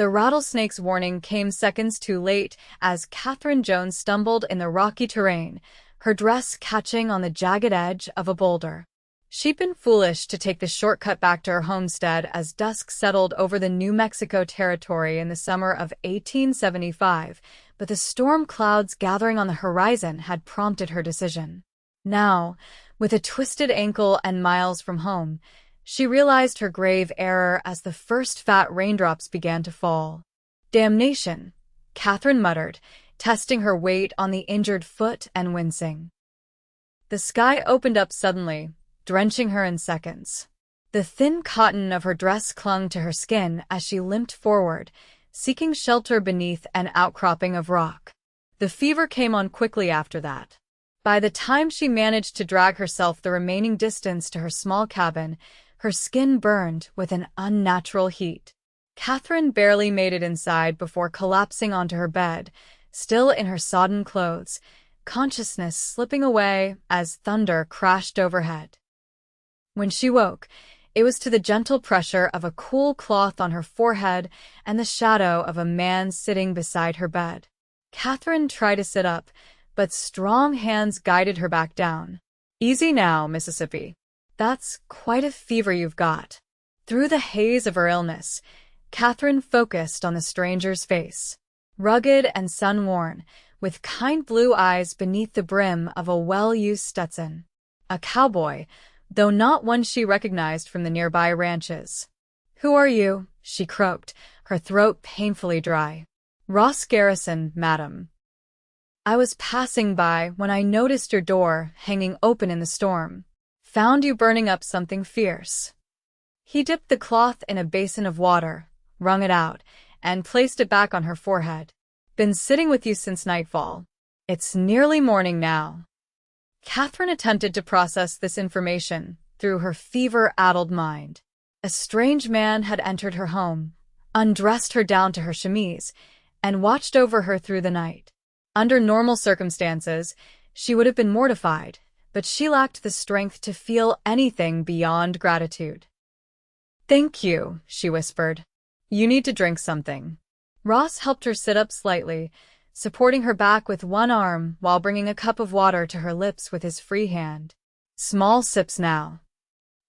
The rattlesnake's warning came seconds too late as Katherine Jones stumbled in the rocky terrain, her dress catching on the jagged edge of a boulder. She'd been foolish to take the shortcut back to her homestead as dusk settled over the New Mexico territory in the summer of 1875, but the storm clouds gathering on the horizon had prompted her decision. Now, with a twisted ankle and miles from home, she realized her grave error as the first fat raindrops began to fall. "Damnation," Katherine muttered, testing her weight on the injured foot and wincing. The sky opened up suddenly, drenching her in seconds. The thin cotton of her dress clung to her skin as she limped forward, seeking shelter beneath an outcropping of rock. The fever came on quickly after that. By the time she managed to drag herself the remaining distance to her small cabin, her skin burned with an unnatural heat. Katherine barely made it inside before collapsing onto her bed, still in her sodden clothes, consciousness slipping away as thunder crashed overhead. When she woke, it was to the gentle pressure of a cool cloth on her forehead and the shadow of a man sitting beside her bed. Katherine tried to sit up, but strong hands guided her back down. "Easy now, Mississippi. That's quite a fever you've got." Through the haze of her illness, Katherine focused on the stranger's face. Rugged and sun-worn, with kind blue eyes beneath the brim of a well-used Stetson. A cowboy, though not one she recognized from the nearby ranches. "Who are you?" she croaked, her throat painfully dry. "Ross Garrison, madam. I was passing by when I noticed your door hanging open in the storm. Found you burning up something fierce." He dipped the cloth in a basin of water, wrung it out, and placed it back on her forehead. "Been sitting with you since nightfall. It's nearly morning now." Katherine attempted to process this information through her fever-addled mind. A strange man had entered her home, undressed her down to her chemise, and watched over her through the night. Under normal circumstances, she would have been mortified, but she lacked the strength to feel anything beyond gratitude. "Thank you," she whispered. "You need to drink something." Ross helped her sit up slightly, supporting her back with one arm while bringing a cup of water to her lips with his free hand. "Small sips now."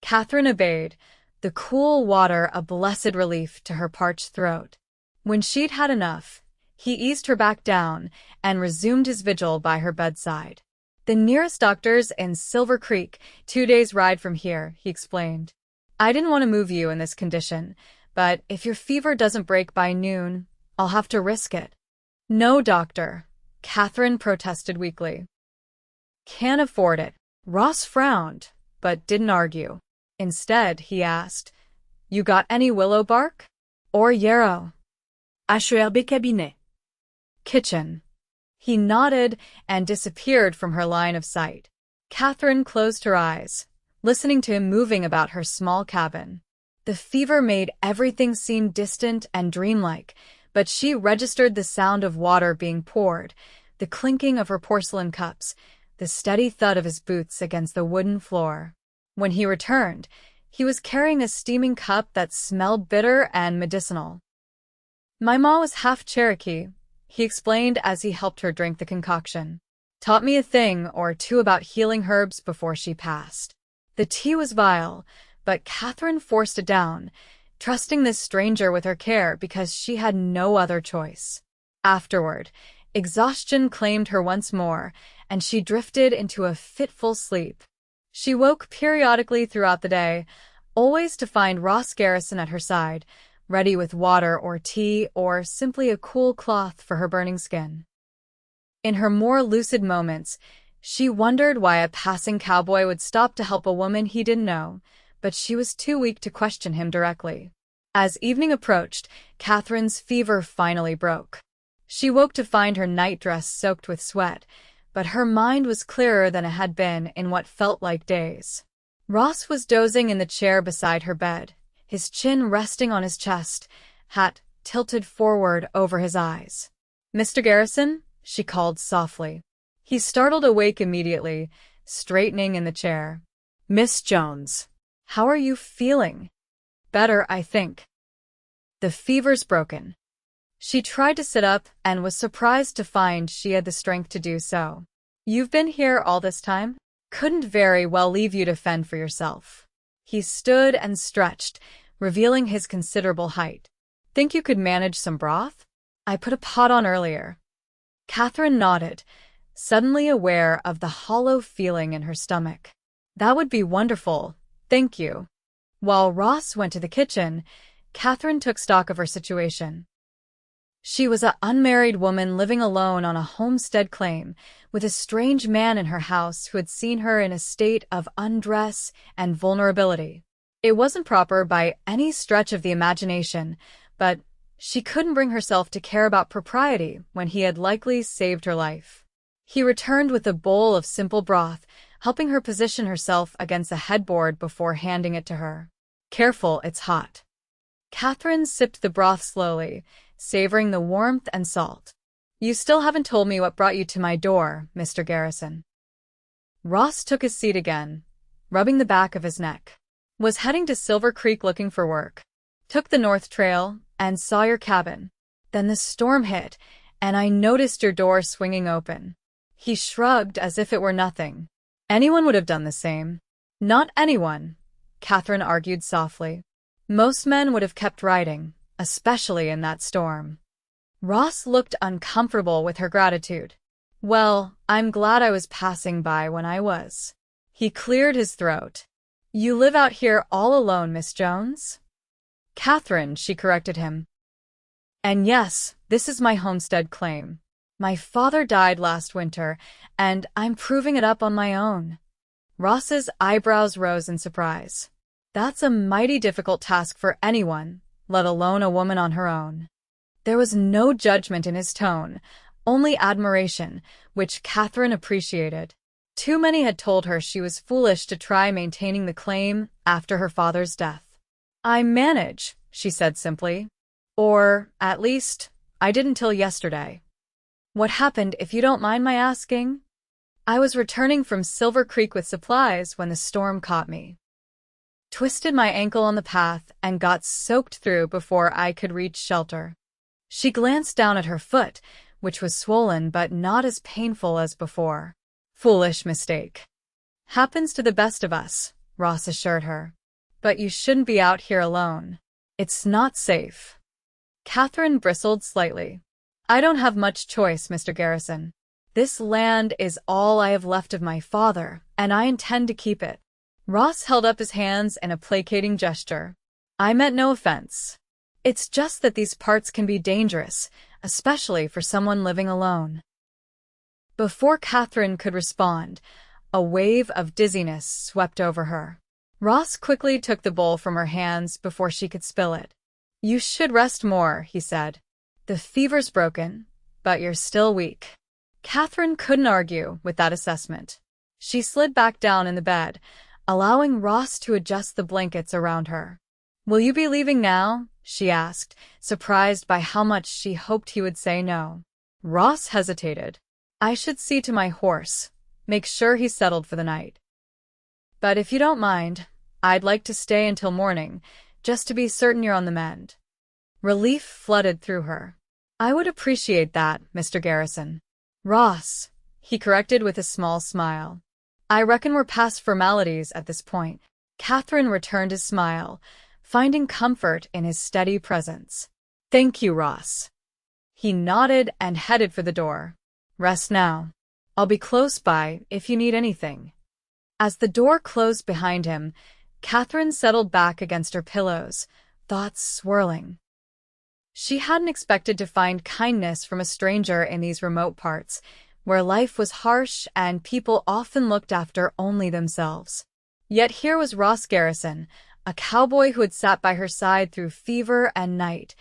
Katherine obeyed, the cool water a blessed relief to her parched throat. When she'd had enough, he eased her back down and resumed his vigil by her bedside. "The nearest doctor's in Silver Creek, 2 days' ride from here," he explained. "I didn't want to move you in this condition, but if your fever doesn't break by noon, I'll have to risk it." "No, doctor," Katherine protested weakly. "Can't afford it." Ross frowned, but didn't argue. Instead, he asked, "You got any willow bark? Or yarrow?" HERB cabinet. "Kitchen." He nodded and disappeared from her line of sight. Katherine closed her eyes, listening to him moving about her small cabin. The fever made everything seem distant and dreamlike, but she registered the sound of water being poured, the clinking of her porcelain cups, the steady thud of his boots against the wooden floor. When he returned, he was carrying a steaming cup that smelled bitter and medicinal. "My ma was half Cherokee," he explained as he helped her drink the concoction. "Taught me a thing or two about healing herbs before she passed." The tea was vile, but Katherine forced it down, trusting this stranger with her care because she had no other choice. Afterward, exhaustion claimed her once more, and she drifted into a fitful sleep. She woke periodically throughout the day, always to find Ross Garrison at her side, ready with water or tea or simply a cool cloth for her burning skin. In her more lucid moments, she wondered why a passing cowboy would stop to help a woman he didn't know, but she was too weak to question him directly. As evening approached, Katherine's fever finally broke. She woke to find her nightdress soaked with sweat, but her mind was clearer than it had been in what felt like days. Ross was dozing in the chair beside her bed, his chin resting on his chest, hat tilted forward over his eyes. "Mr. Garrison?" she called softly. He startled awake immediately, straightening in the chair. "Miss Jones. How are you feeling?" "Better, I think." "The fever's broken." She tried to sit up and was surprised to find she had the strength to do so. You've been here all this time? Couldn't very well leave you to fend for yourself. He stood and stretched, revealing his considerable height. Think you could manage some broth? I put a pot on earlier. Katherine nodded, suddenly aware of the hollow feeling in her stomach. That would be wonderful, thank you. While Ross went to the kitchen, Katherine took stock of her situation. She was an unmarried woman living alone on a homestead claim, with a strange man in her house who had seen her in a state of undress and vulnerability. It wasn't proper by any stretch of the imagination, but she couldn't bring herself to care about propriety when he had likely saved her life. He returned with a bowl of simple broth, helping her position herself against the headboard before handing it to her. Careful, it's hot. Katherine sipped the broth slowly, savoring the warmth and salt. You still haven't told me what brought you to my door, Mr. Garrison. Ross took his seat again, rubbing the back of his neck. Was heading to Silver Creek looking for work. Took the North Trail and saw your cabin. Then the storm hit, and I noticed your door swinging open. He shrugged as if it were nothing. Anyone would have done the same. Not anyone, Katherine argued softly. Most men would have kept riding, especially in that storm. Ross looked uncomfortable with her gratitude. Well, I'm glad I was passing by when I was. He cleared his throat. You live out here all alone, Miss Jones? Katherine, she corrected him. And yes, this is my homestead claim. My father died last winter, and I'm proving it up on my own. Ross's eyebrows rose in surprise. That's a mighty difficult task for anyone, let alone a woman on her own. There was no judgment in his tone, only admiration, which Katherine appreciated. Too many had told her she was foolish to try maintaining the claim after her father's death. I manage, she said simply. Or, at least, I didn't till yesterday. What happened, if you don't mind my asking? I was returning from Silver Creek with supplies when the storm caught me. Twisted my ankle on the path and got soaked through before I could reach shelter. She glanced down at her foot, which was swollen but not as painful as before. Foolish mistake. Happens to the best of us, Ross assured her. But you shouldn't be out here alone. It's not safe. Katherine bristled slightly. I don't have much choice, Mr. Garrison. This land is all I have left of my father, and I intend to keep it. Ross held up his hands in a placating gesture. I meant no offense. It's just that these parts can be dangerous, especially for someone living alone. Before Katherine could respond, a wave of dizziness swept over her. Ross quickly took the bowl from her hands before she could spill it. You should rest more, he said. The fever's broken, but you're still weak. Katherine couldn't argue with that assessment. She slid back down in the bed, allowing Ross to adjust the blankets around her. Will you be leaving now? She asked, surprised by how much she hoped he would say no. Ross hesitated. I should see to my horse, make sure he's settled for the night. But if you don't mind, I'd like to stay until morning, just to be certain you're on the mend. Relief flooded through her. I would appreciate that, Mr. Garrison. Ross, he corrected with a small smile. I reckon we're past formalities at this point. Katherine returned his smile, finding comfort in his steady presence. Thank you, Ross. He nodded and headed for the door. Rest now. I'll be close by if you need anything. As the door closed behind him, Katherine settled back against her pillows, thoughts swirling. She hadn't expected to find kindness from a stranger in these remote parts, where life was harsh and people often looked after only themselves. Yet here was Ross Garrison, a cowboy who had sat by her side through fever and night,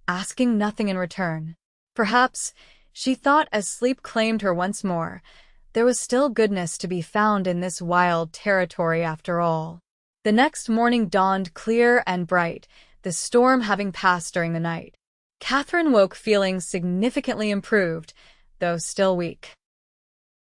asking nothing in return. Perhaps, she thought as sleep claimed her once more, there was still goodness to be found in this wild territory after all. The next morning dawned clear and bright, the storm having passed during the night. Katherine woke feeling significantly improved, though still weak.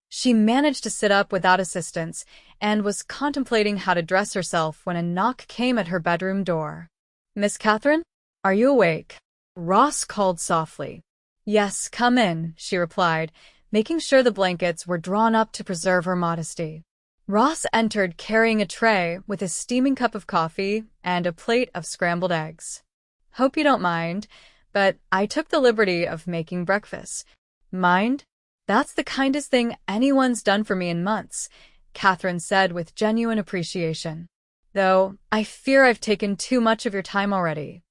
She managed to sit up without assistance and was contemplating how to dress herself when a knock came at her bedroom door. Miss Katherine, are you awake? Ross called softly. "Yes, come in," she replied, making sure the blankets were drawn up to preserve her modesty. Ross entered carrying a tray with a steaming cup of coffee and a plate of scrambled eggs. "Hope you don't mind, but I took the liberty of making breakfast." "Mind? That's the kindest thing anyone's done for me in months," Katherine said with genuine appreciation. "Though I fear I've taken too much of your time already."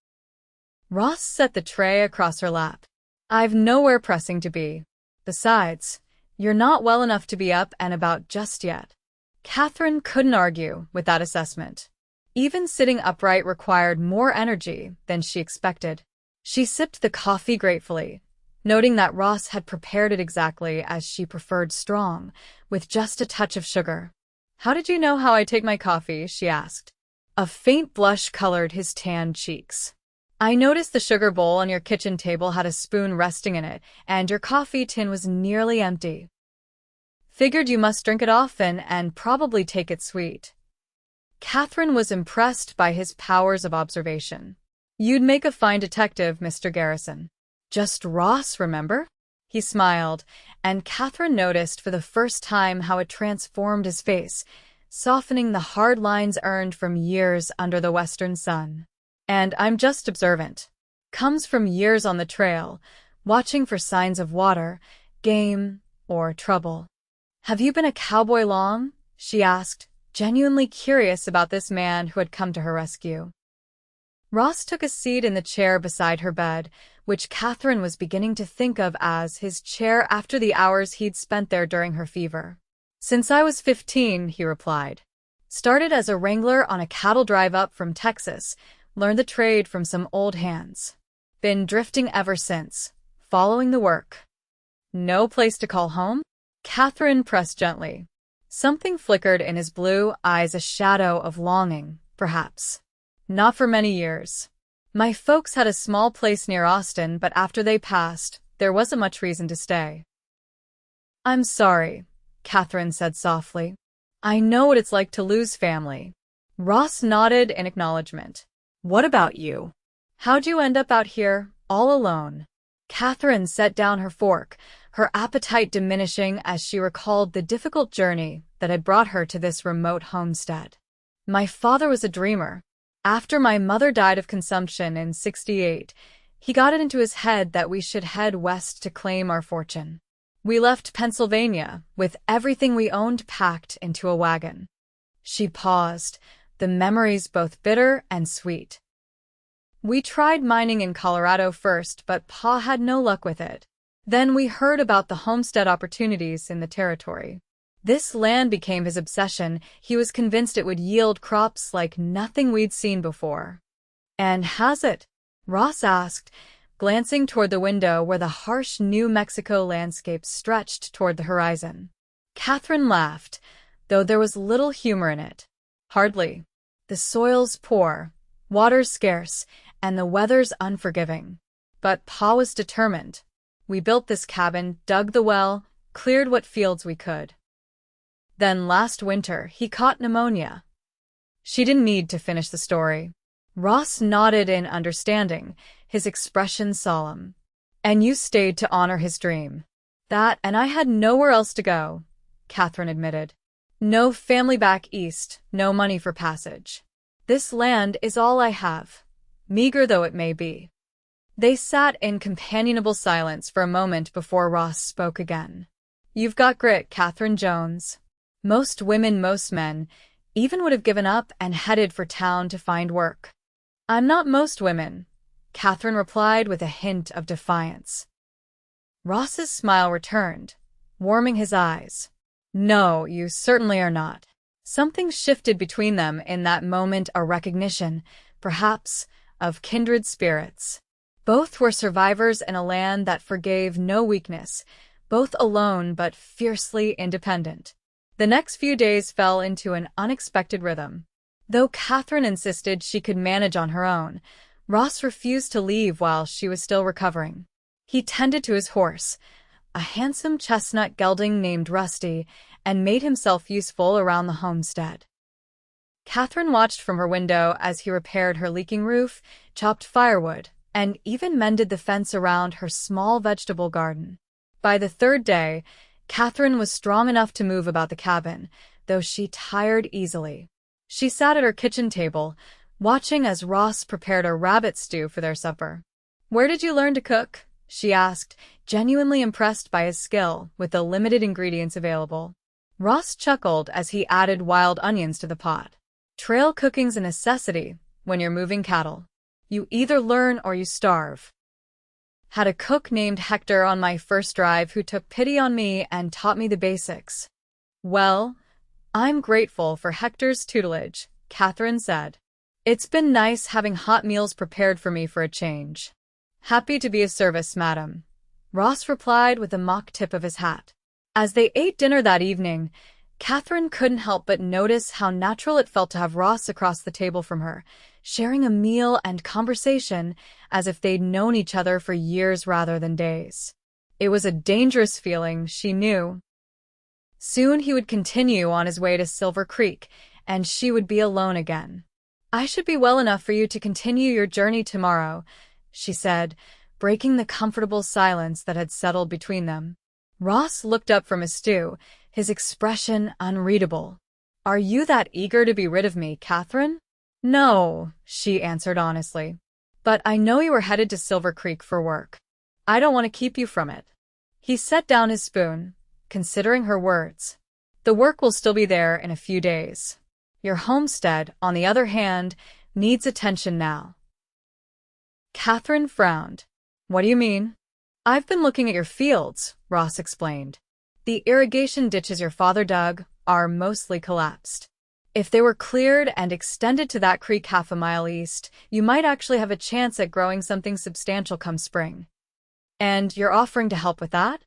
Ross set the tray across her lap. "I've nowhere pressing to be. Besides, you're not well enough to be up and about just yet." Katherine couldn't argue with that assessment. Even sitting upright required more energy than she expected. She sipped the coffee gratefully, noting that Ross had prepared it exactly as she preferred, strong, with just a touch of sugar. "How did you know how I take my coffee?" she asked. A faint blush colored his tanned cheeks. "I noticed the sugar bowl on your kitchen table had a spoon resting in it, and your coffee tin was nearly empty. Figured you must drink it often and probably take it sweet." Katherine was impressed by his powers of observation. "You'd make a fine detective, Mr. Garrison." "Just Ross, remember?" He smiled, and Katherine noticed for the first time how it transformed his face, softening the hard lines earned from years under the western sun. "And I'm just observant. Comes from years on the trail, watching for signs of water, game, or trouble." "Have you been a cowboy long?" she asked, genuinely curious about this man who had come to her rescue. Ross took a seat in the chair beside her bed, which Katherine was beginning to think of as his chair after the hours he'd spent there during her fever. "Since I was 15, he replied. "Started as a wrangler on a cattle drive up from Texas, learned the trade from some old hands. Been drifting ever since, following the work." "No place to call home?" Katherine pressed gently. Something flickered in his blue eyes, a shadow of longing, perhaps. "Not for many years. My folks had a small place near Austin, but after they passed, there wasn't much reason to stay." "I'm sorry," Katherine said softly. "I know what it's like to lose family." Ross nodded in acknowledgement. "What about you? How'd you end up out here, all alone?" Katherine set down her fork, her appetite diminishing as she recalled the difficult journey that had brought her to this remote homestead. "My father was a dreamer. After my mother died of consumption in '68, he got it into his head that we should head west to claim our fortune. We left Pennsylvania with everything we owned packed into a wagon." She paused, the memories both bitter and sweet. "We tried mining in Colorado first, but Pa had no luck with it. Then we heard about the homestead opportunities in the territory. This land became his obsession. He was convinced it would yield crops like nothing we'd seen before." "And has it?" Ross asked, glancing toward the window where the harsh New Mexico landscape stretched toward the horizon. Katherine laughed, though there was little humor in it. "Hardly. The soil's poor, water's scarce, and the weather's unforgiving. But Pa was determined. We built this cabin, dug the well, cleared what fields we could. Then last winter, he caught pneumonia." She didn't need to finish the story. Ross nodded in understanding, his expression solemn. "And you stayed to honor his dream." "That, and I had nowhere else to go," Katherine admitted. "No family back east, no money for passage. This land is all I have, meager though it may be." They sat in companionable silence for a moment before Ross spoke again. "You've got grit, Katherine Jones. Most women, most men, even would have given up and headed for town to find work." "I'm not most women," Katherine replied with a hint of defiance. Ross's smile returned, warming his eyes. "No, you certainly are not." Something shifted between them in that moment, a recognition, perhaps, of kindred spirits. Both were survivors in a land that forgave no weakness, both alone but fiercely independent. The next few days fell into an unexpected rhythm. Though Katherine insisted she could manage on her own, Ross refused to leave while she was still recovering. He tended to his horse, a handsome chestnut gelding named Rusty, and made himself useful around the homestead. Katherine watched from her window as he repaired her leaking roof, chopped firewood, and even mended the fence around her small vegetable garden. By the third day, Katherine was strong enough to move about the cabin, though she tired easily. She sat at her kitchen table, watching as Ross prepared a rabbit stew for their supper. "Where did you learn to cook?" she asked, genuinely impressed by his skill with the limited ingredients available. Ross chuckled as he added wild onions to the pot. "Trail cooking's a necessity when you're moving cattle. You either learn or you starve. Had a cook named Hector on my first drive who took pity on me and taught me the basics." "Well, I'm grateful for Hector's tutelage," Katherine said. "It's been nice having hot meals prepared for me for a change." "Happy to be of service, madam," Ross replied with a mock tip of his hat. As they ate dinner that evening, Katherine couldn't help but notice how natural it felt to have Ross across the table from her, sharing a meal and conversation as if they'd known each other for years rather than days. It was a dangerous feeling, she knew. Soon he would continue on his way to Silver Creek, and she would be alone again. "I should be well enough for you to continue your journey tomorrow," she said, breaking the comfortable silence that had settled between them. Ross looked up from his stew, his expression unreadable. "Are you that eager to be rid of me, Katherine?" "No," she answered honestly. "But I know you were headed to Silver Creek for work. I don't want to keep you from it." He set down his spoon, considering her words. "The work will still be there in a few days. Your homestead, on the other hand, needs attention now." Katherine frowned. "What do you mean?" "I've been looking at your fields," Ross explained. "The irrigation ditches your father dug are mostly collapsed. If they were cleared and extended to that creek half a mile east, you might actually have a chance at growing something substantial come spring." "And you're offering to help with that?"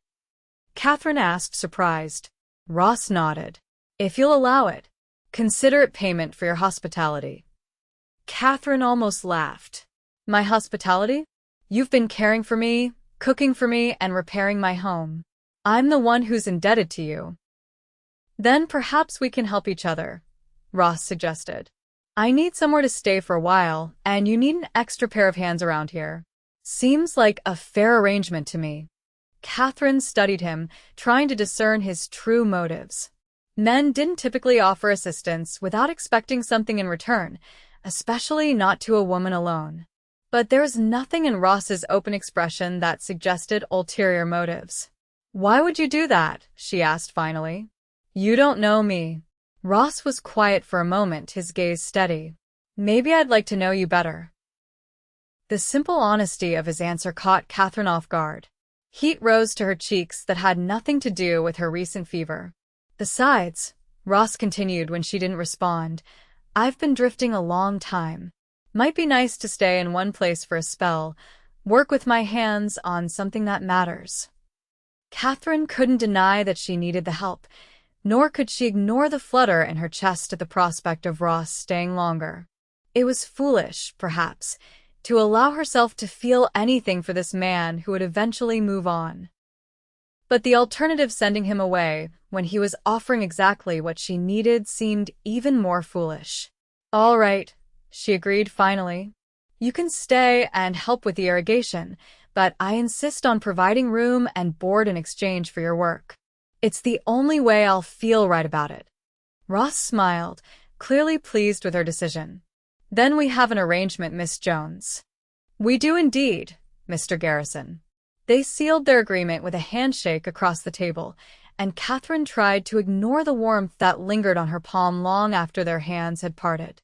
Katherine asked, surprised. Ross nodded. "If you'll allow it. Consider it payment for your hospitality." Katherine almost laughed. "My hospitality? You've been caring for me, cooking for me, and repairing my home. I'm the one who's indebted to you." "Then perhaps we can help each other," Ross suggested. "I need somewhere to stay for a while, and you need an extra pair of hands around here. Seems like a fair arrangement to me." Katherine studied him, trying to discern his true motives. Men didn't typically offer assistance without expecting something in return, especially not to a woman alone. But there was nothing in Ross's open expression that suggested ulterior motives. "Why would you do that?" she asked finally. "You don't know me." Ross was quiet for a moment, his gaze steady. "Maybe I'd like to know you better." The simple honesty of his answer caught Katherine off guard. Heat rose to her cheeks that had nothing to do with her recent fever. "Besides," Ross continued when she didn't respond, "I've been drifting a long time. Might be nice to stay in one place for a spell, work with my hands on something that matters." Katherine couldn't deny that she needed the help, nor could she ignore the flutter in her chest at the prospect of Ross staying longer. It was foolish, perhaps, to allow herself to feel anything for this man who would eventually move on. But the alternative, sending him away when he was offering exactly what she needed, seemed even more foolish. "All right," she agreed finally. "You can stay and help with the irrigation, but I insist on providing room and board in exchange for your work. It's the only way I'll feel right about it." Ross smiled, clearly pleased with her decision. "Then we have an arrangement, Miss Jones." "We do indeed, Mr. Garrison." They sealed their agreement with a handshake across the table, and Katherine tried to ignore the warmth that lingered on her palm long after their hands had parted.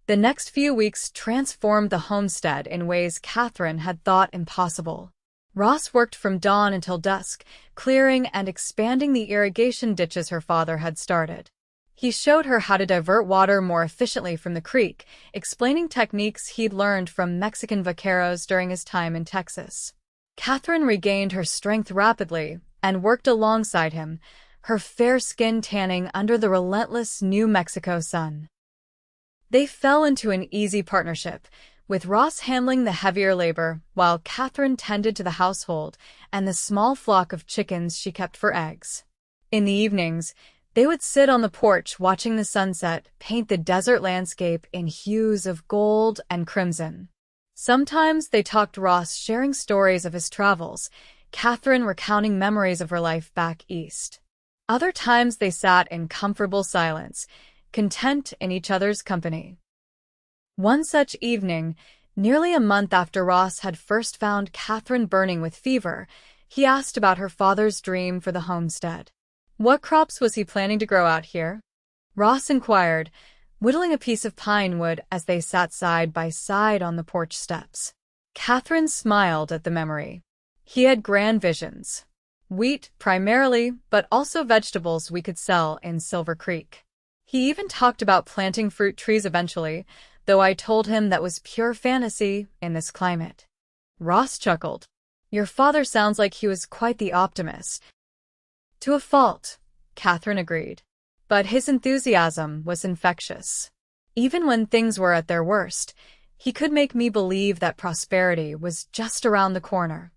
The next few weeks transformed the homestead in ways Katherine had thought impossible. Ross worked from dawn until dusk, clearing and expanding the irrigation ditches her father had started. He showed her how to divert water more efficiently from the creek, explaining techniques he'd learned from Mexican vaqueros during his time in Texas. Katherine regained her strength rapidly and worked alongside him, her fair skin tanning under the relentless New Mexico sun. They fell into an easy partnership, with Ross handling the heavier labor while Katherine tended to the household and the small flock of chickens she kept for eggs. In the evenings, they would sit on the porch watching the sunset paint the desert landscape in hues of gold and crimson. Sometimes they talked, Ross sharing stories of his travels, Katherine recounting memories of her life back east. Other times they sat in comfortable silence, content in each other's company. One such evening, nearly a month after Ross had first found Katherine burning with fever, he asked about her father's dream for the homestead. What crops was he planning to grow out here? Ross inquired, whittling a piece of pine wood as they sat side by side on the porch steps. Katherine smiled at the memory. He had grand visions. Wheat, primarily, but also vegetables we could sell in Silver Creek. He even talked about planting fruit trees eventually, though I told him that was pure fantasy in this climate. Ross chuckled. Your father sounds like he was quite the optimist. To a fault, Katherine agreed. But his enthusiasm was infectious. Even when things were at their worst, he could make me believe that prosperity was just around the corner.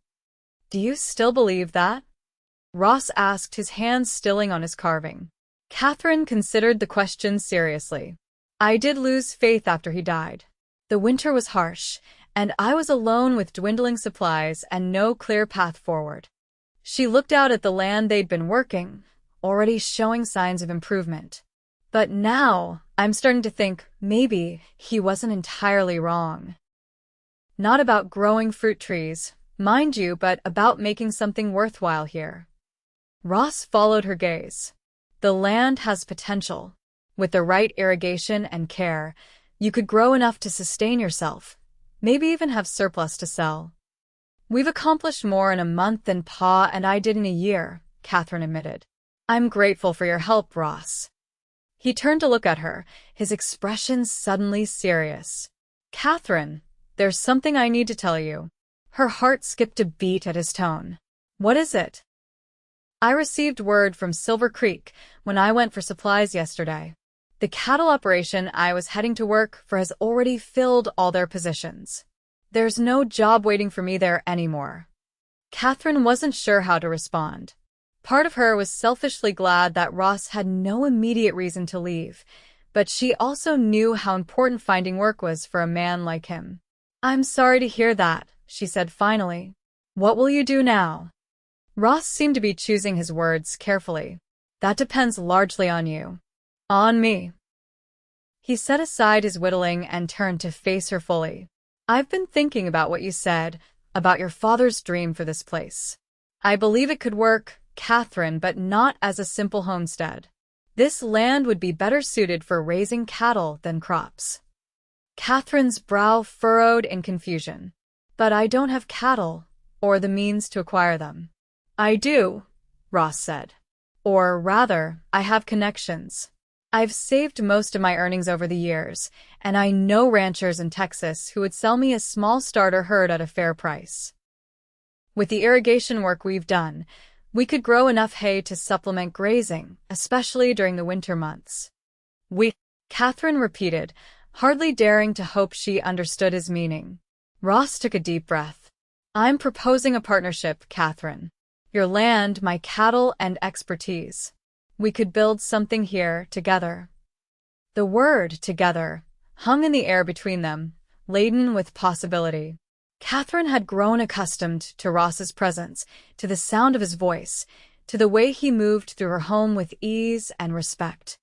Do you still believe that? Ross asked, his hands stilling on his carving. Katherine considered the question seriously. I did lose faith after he died. The winter was harsh, and I was alone with dwindling supplies and no clear path forward. She looked out at the land they'd been working, already showing signs of improvement. But now, I'm starting to think maybe he wasn't entirely wrong. Not about growing fruit trees, mind you, but about making something worthwhile here. Ross followed her gaze. The land has potential. With the right irrigation and care, you could grow enough to sustain yourself, maybe even have surplus to sell. We've accomplished more in a month than Pa and I did in a year, Katherine admitted. I'm grateful for your help, Ross. He turned to look at her, his expression suddenly serious. Katherine, there's something I need to tell you. Her heart skipped a beat at his tone. What is it? I received word from Silver Creek when I went for supplies yesterday. The cattle operation I was heading to work for has already filled all their positions. There's no job waiting for me there anymore. Katherine wasn't sure how to respond. Part of her was selfishly glad that Ross had no immediate reason to leave, but she also knew how important finding work was for a man like him. I'm sorry to hear that, she said finally. What will you do now? Ross seemed to be choosing his words carefully. That depends largely on you. On me. He set aside his whittling and turned to face her fully. I've been thinking about what you said, about your father's dream for this place. I believe it could work, Katherine, but not as a simple homestead. This land would be better suited for raising cattle than crops. Katherine's brow furrowed in confusion. But I don't have cattle, or the means to acquire them. I do, Ross said. Or rather, I have connections. I've saved most of my earnings over the years, and I know ranchers in Texas who would sell me a small starter herd at a fair price. With the irrigation work we've done, we could grow enough hay to supplement grazing, especially during the winter months. Katherine repeated, hardly daring to hope she understood his meaning. Ross took a deep breath. I'm proposing a partnership, Katherine. Your land, my cattle, and expertise. We could build something here together. The word together hung in the air between them, laden with possibility. Katherine had grown accustomed to Ross's presence, to the sound of his voice, to the way he moved through her home with ease and respect.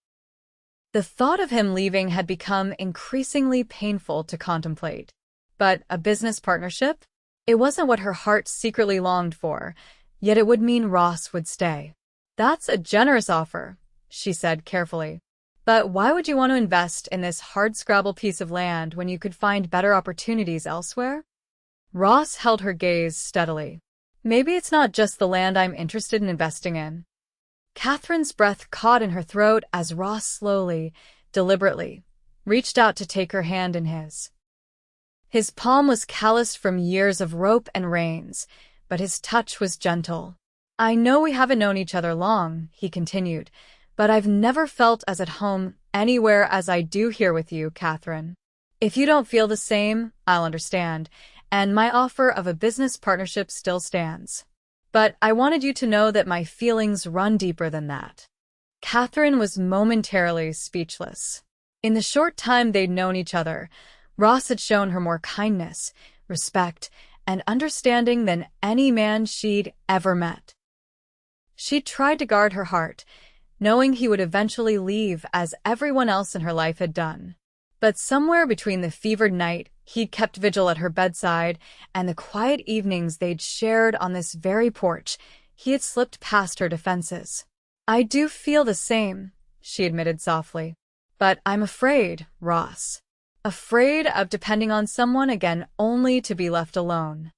The thought of him leaving had become increasingly painful to contemplate. But a business partnership? It wasn't what her heart secretly longed for, yet it would mean Ross would stay. That's a generous offer, she said carefully. But why would you want to invest in this hardscrabble piece of land when you could find better opportunities elsewhere? Ross held her gaze steadily. Maybe it's not just the land I'm interested in investing in. Katherine's breath caught in her throat as Ross slowly, deliberately, reached out to take her hand in his. His palm was calloused from years of rope and reins, but his touch was gentle. I know we haven't known each other long, he continued, but I've never felt as at home anywhere as I do here with you, Katherine. If you don't feel the same, I'll understand, and my offer of a business partnership still stands. But I wanted you to know that my feelings run deeper than that. Katherine was momentarily speechless. In the short time they'd known each other, Ross had shown her more kindness, respect, and understanding than any man she'd ever met. She tried to guard her heart, knowing he would eventually leave as everyone else in her life had done. But somewhere between the fevered night he'd kept vigil at her bedside and the quiet evenings they'd shared on this very porch, he had slipped past her defenses. "I do feel the same," she admitted softly. "But I'm afraid, Ross. Afraid of depending on someone again only to be left alone."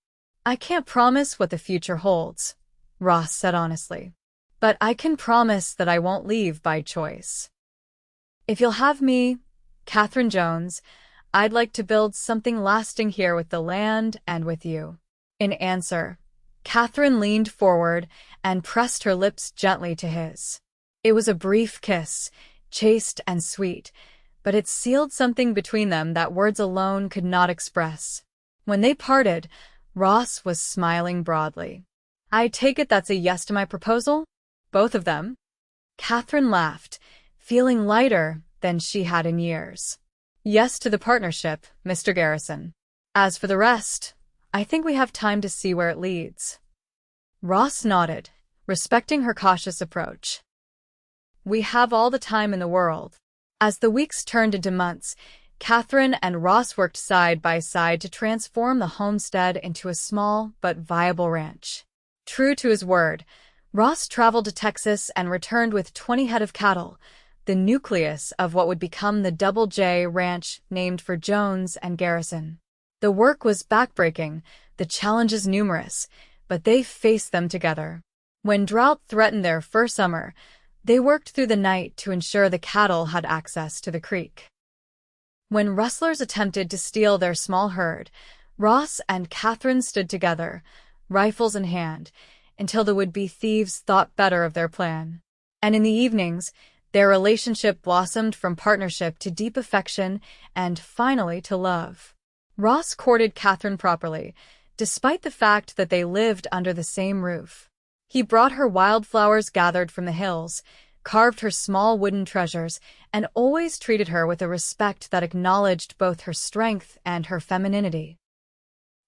"I can't promise what the future holds," Ross said honestly. "But I can promise that I won't leave by choice. If you'll have me, Katherine Jones, I'd like to build something lasting here with the land and with you." In answer, Katherine leaned forward and pressed her lips gently to his. It was a brief kiss, chaste and sweet, but it sealed something between them that words alone could not express. When they parted, Ross was smiling broadly. "I take it that's a yes to my proposal? Both of them?" Katherine laughed, feeling lighter than she had in years. "Yes to the partnership, Mr. Garrison. As for the rest, I think we have time to see where it leads." Ross nodded, respecting her cautious approach. "We have all the time in the world." As the weeks turned into months, Katherine and Ross worked side by side to transform the homestead into a small but viable ranch. True to his word, Ross traveled to Texas and returned with 20 head of cattle, the nucleus of what would become the Double J Ranch named for Jones and Garrison. The work was backbreaking, the challenges numerous, but they faced them together. When drought threatened their first summer, they worked through the night to ensure the cattle had access to the creek. When rustlers attempted to steal their small herd, Ross and Katherine stood together, rifles in hand, until the would-be thieves thought better of their plan. And in the evenings, their relationship blossomed from partnership to deep affection and finally to love. Ross courted Katherine properly, despite the fact that they lived under the same roof. He brought her wildflowers gathered from the hills, carved her small wooden treasures, and always treated her with a respect that acknowledged both her strength and her femininity.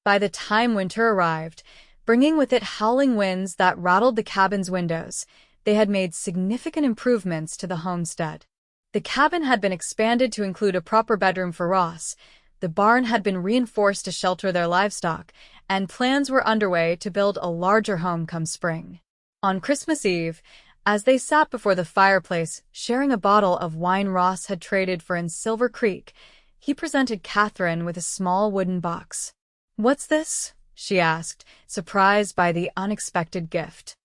By the time winter arrived, bringing with it howling winds that rattled the cabin's windows, they had made significant improvements to the homestead. The cabin had been expanded to include a proper bedroom for Ross, the barn had been reinforced to shelter their livestock, and plans were underway to build a larger home come spring. On Christmas Eve, as they sat before the fireplace sharing a bottle of wine Ross had traded for in Silver Creek, he presented Katherine with a small wooden box. "What's this?" she asked, surprised by the unexpected gift.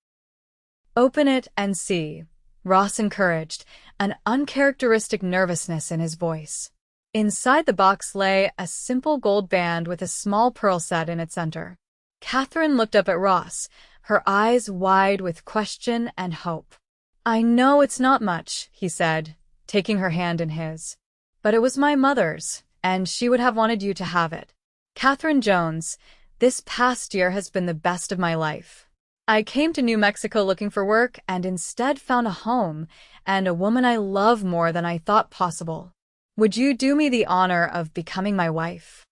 "Open it and see," Ross encouraged, an uncharacteristic nervousness in his voice. Inside the box lay a simple gold band with a small pearl set in its center. Katherine looked up at Ross, her eyes wide with question and hope. "I know it's not much," he said, taking her hand in his. "But it was my mother's, and she would have wanted you to have it. Katherine Jones, this past year has been the best of my life. I came to New Mexico looking for work and instead found a home and a woman I love more than I thought possible. Would you do me the honor of becoming my wife?"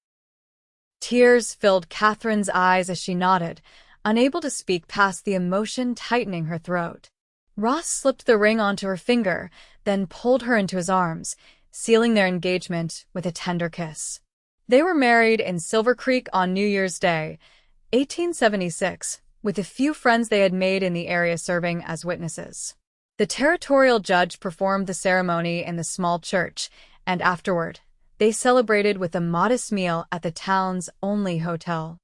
Tears filled Katherine's eyes as she nodded, unable to speak past the emotion tightening her throat. Ross slipped the ring onto her finger, then pulled her into his arms, sealing their engagement with a tender kiss. They were married in Silver Creek on New Year's Day, 1876, with a few friends they had made in the area serving as witnesses. The territorial judge performed the ceremony in the small church, and afterward, they celebrated with a modest meal at the town's only hotel.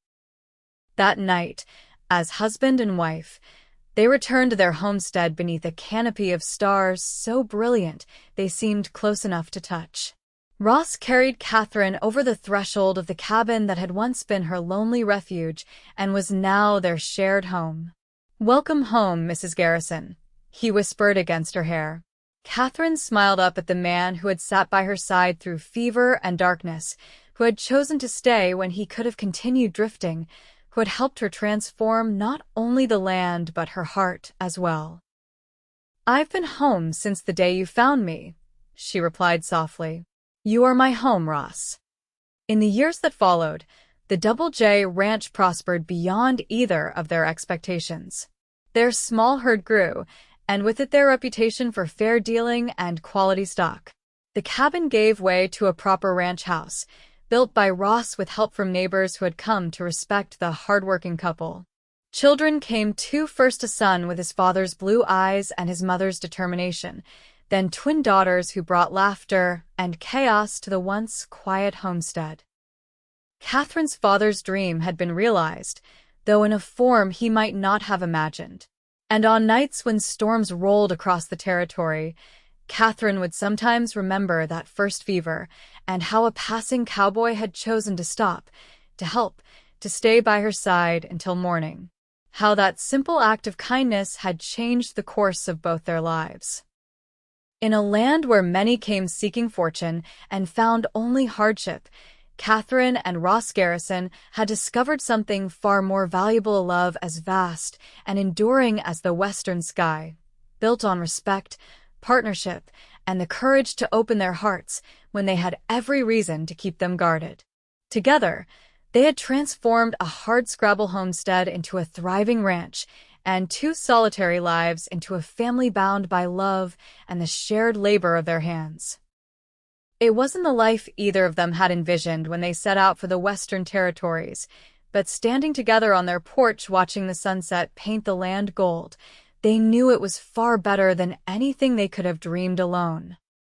That night, as husband and wife, they returned to their homestead beneath a canopy of stars so brilliant they seemed close enough to touch. Ross carried Katherine over the threshold of the cabin that had once been her lonely refuge and was now their shared home. "Welcome home, Mrs. Garrison," he whispered against her hair. Katherine smiled up at the man who had sat by her side through fever and darkness, who had chosen to stay when he could have continued drifting, who had helped her transform not only the land but her heart as well. "I've been home since the day you found me," she replied softly. "You are my home, Ross." In the years that followed, the Double J Ranch prospered beyond either of their expectations. Their small herd grew, and with it their reputation for fair dealing and quality stock. The cabin gave way to a proper ranch house, built by Ross with help from neighbors who had come to respect the hardworking couple. Children came too, first a son with his father's blue eyes and his mother's determination, then twin daughters who brought laughter and chaos to the once quiet homestead. Katherine's father's dream had been realized, though in a form he might not have imagined. And on nights when storms rolled across the territory, Katherine would sometimes remember that first fever and how a passing cowboy had chosen to stop, to help, to stay by her side until morning. How that simple act of kindness had changed the course of both their lives. In a land where many came seeking fortune and found only hardship, Katherine and Ross Garrison had discovered something far more valuable, a love as vast and enduring as the western sky, built on respect, partnership, and the courage to open their hearts when they had every reason to keep them guarded. Together, they had transformed a hardscrabble homestead into a thriving ranch, and two solitary lives into a family bound by love and the shared labor of their hands. It wasn't the life either of them had envisioned when they set out for the Western Territories, but standing together on their porch watching the sunset paint the land gold, they knew it was far better than anything they could have dreamed alone.